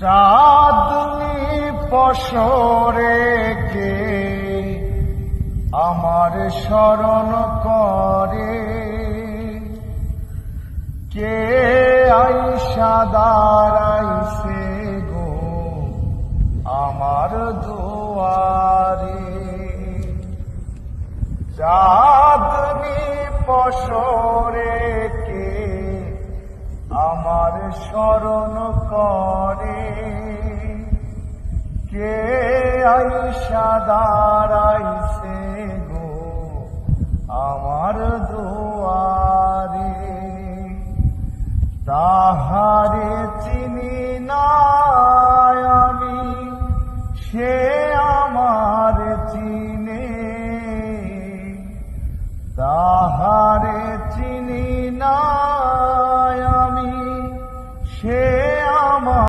চাঁদনি পশরে কে আমার স্মরণ করে, কে আইসা দাঁড়াইছে গো আমার দুয়ারে। চাঁদনি পশরে কে আমার স্মরণ করে, কে আইসা দাঁড়াইছে গো আমার দুয়ারে। তাহারে চিনি না